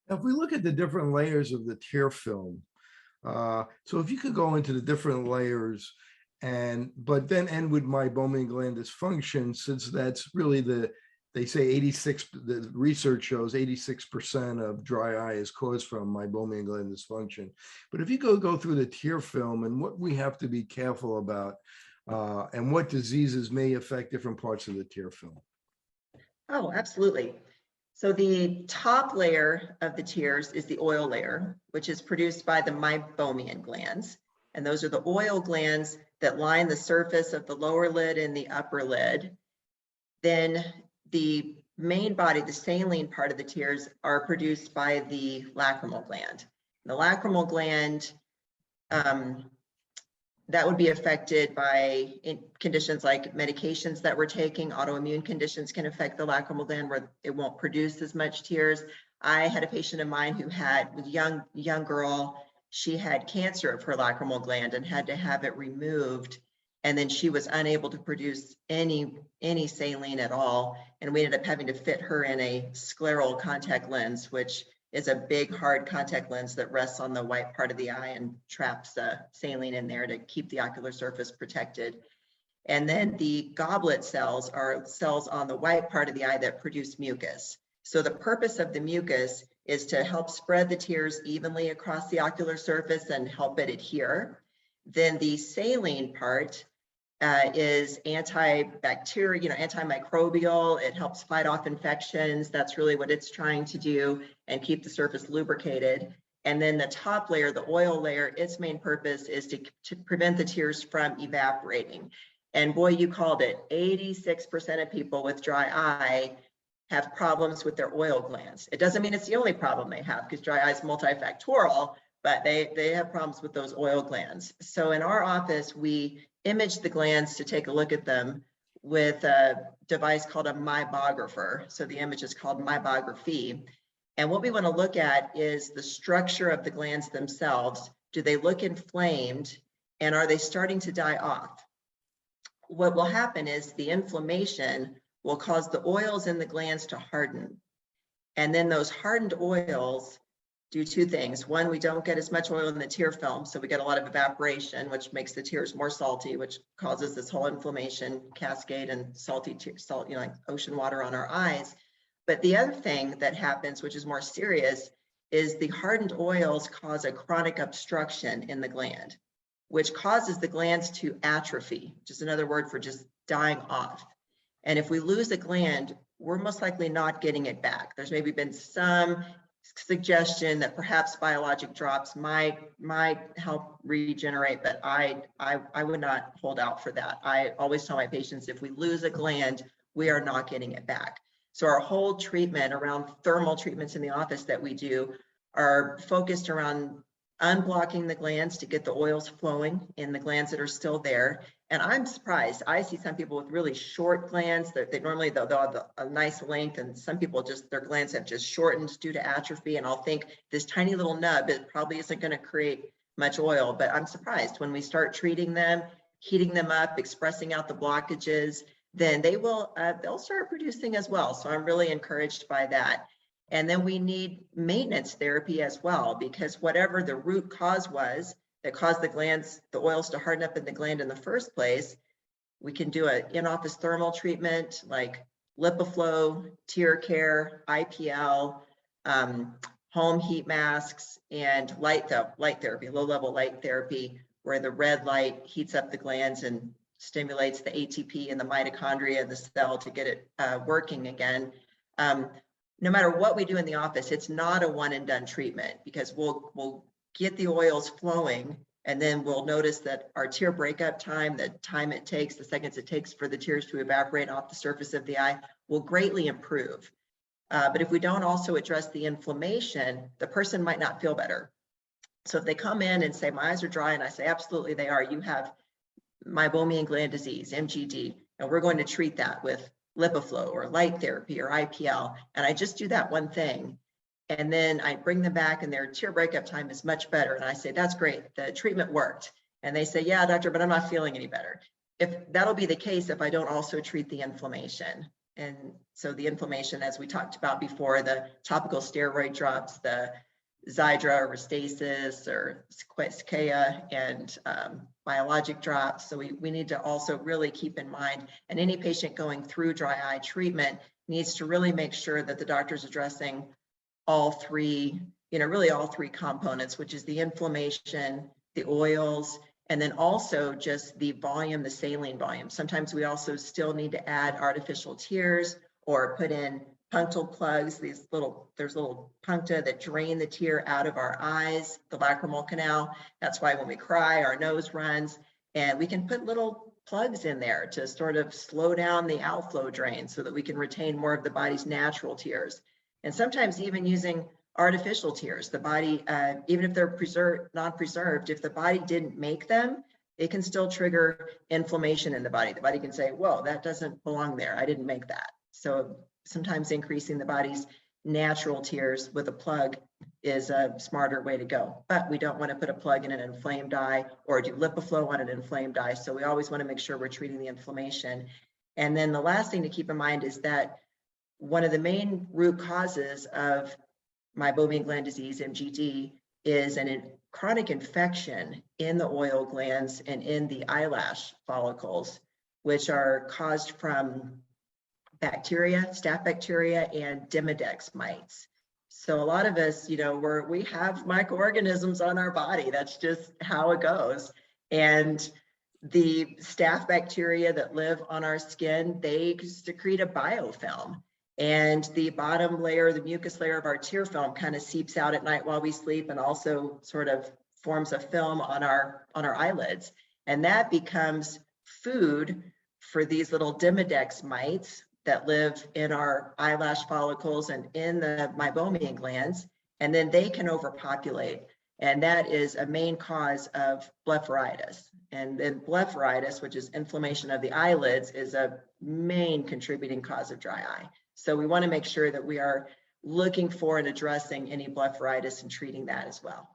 If we look at the different layers of the tear film, so if you could go into the different layers but then end with meibomian gland dysfunction, since that's really they say 86, the research shows 86% of dry eye is caused from meibomian gland dysfunction. But if you go through the tear film and what we have to be careful about, and what diseases may affect different parts of the tear film. Oh, absolutely. So the top layer of the tears is the oil layer, which is produced by the meibomian glands. And those are the oil glands that line the surface of the lower lid and the upper lid. Then the main body, the saline part of the tears, are produced by the lacrimal gland. The lacrimal gland, that would be affected by conditions like medications that we're taking. Autoimmune conditions can affect the lacrimal gland where it won't produce as much tears. I had a patient of mine who was a young girl. She had cancer of her lacrimal gland and had to have it removed. And then she was unable to produce any saline at all. And we ended up having to fit her in a scleral contact lens, which is a big hard contact lens that rests on the white part of the eye and traps saline in there to keep the ocular surface protected. And then the goblet cells are cells on the white part of the eye that produce mucus. So the purpose of the mucus is to help spread the tears evenly across the ocular surface and help it adhere. Then the saline part is antibacterial, antimicrobial. It helps fight off infections. That's really what it's trying to do, and keep the surface lubricated. And then the top layer, the oil layer, its main purpose is to prevent the tears from evaporating. And boy, you called it, 86% of people with dry eye have problems with their oil glands. It doesn't mean it's the only problem they have, because dry eye is multifactorial, but they have problems with those oil glands. So in our office, we image the glands to take a look at them with a device called a meibographer. So the image is called meibography. And what we want to look at is the structure of the glands themselves. Do they look inflamed, and are they starting to die off? What will happen is the inflammation will cause the oils in the glands to harden. And then those hardened oils do two things. One, we don't get as much oil in the tear film, so we get a lot of evaporation, which makes the tears more salty, which causes this whole inflammation cascade and salty salt, like ocean water on our eyes. But the other thing that happens, which is more serious, is the hardened oils cause a chronic obstruction in the gland, which causes the glands to atrophy, which is another word for just dying off. And if we lose a gland, we're most likely not getting it back. There's maybe been some suggestion that perhaps biologic drops might help regenerate, but I would not hold out for that. I always tell my patients, if we lose a gland, we are not getting it back. So our whole treatment around thermal treatments in the office that we do are focused around unblocking the glands to get the oils flowing in the glands that are still there. And I'm surprised. I see some people with really short glands that they normally they'll have a nice length, and some people just their glands have just shortened due to atrophy. And I'll think this tiny little nub, it probably isn't going to create much oil. But I'm surprised when we start treating them, heating them up, expressing out the blockages, then they'll start producing as well. So I'm really encouraged by that. And then we need maintenance therapy as well, because whatever the root cause was that caused the oils to harden up in the gland in the first place, we can do an in-office thermal treatment like LipiFlow, tear care, IPL, home heat masks, and light therapy, low-level light therapy, where the red light heats up the glands and stimulates the ATP in the mitochondria of the cell to get it working again. No matter what we do in the office, it's not a one and done treatment, because we'll get the oils flowing, and then we'll notice that our tear breakup time, the time it takes, the seconds it takes for the tears to evaporate off the surface of the eye, will greatly improve. But if we don't also address the inflammation, the person might not feel better. So if they come in and say, my eyes are dry, and I say, absolutely they are, you have meibomian gland disease, MGD, and we're going to treat that with LipiFlow or light therapy or IPL, and I just do that one thing, and then I bring them back and their tear breakup time is much better, and I say, that's great, the treatment worked. And they say, yeah, doctor, but I'm not feeling any better. If that'll be the case if I don't also treat the inflammation. And so the inflammation, as we talked about before, the topical steroid drops, the Xiidra or Restasis or Sequoia, and biologic drops. So we need to also really keep in mind, and any patient going through dry eye treatment needs to really make sure that the doctor's addressing all three, really all three components, which is the inflammation, the oils, and then also just the volume, the saline volume. Sometimes we also still need to add artificial tears or put in punctal plugs. There's little puncta that drain the tear out of our eyes, the lacrimal canal. That's why when we cry, our nose runs, and we can put little plugs in there to sort of slow down the outflow drain so that we can retain more of the body's natural tears. And sometimes even using artificial tears, the body, even if they're non-preserved, if the body didn't make them, it can still trigger inflammation in the body. The body can say, whoa, that doesn't belong there. I didn't make that. So sometimes increasing the body's natural tears with a plug is a smarter way to go. But we don't want to put a plug in an inflamed eye or do LipiFlow on an inflamed eye. So we always want to make sure we're treating the inflammation. And then the last thing to keep in mind is that one of the main root causes of meibomian gland disease, MGD, is a chronic infection in the oil glands and in the eyelash follicles, which are caused from bacteria, staph bacteria, and Demodex mites. So a lot of us, we have microorganisms on our body. That's just how it goes. And the staph bacteria that live on our skin, they secrete a biofilm. And the bottom layer, the mucus layer of our tear film, kind of seeps out at night while we sleep and also sort of forms a film on our eyelids. And that becomes food for these little Demodex mites that live in our eyelash follicles and in the meibomian glands, and then they can overpopulate. And that is a main cause of blepharitis. And then blepharitis, which is inflammation of the eyelids, is a main contributing cause of dry eye. So we want to make sure that we are looking for and addressing any blepharitis and treating that as well.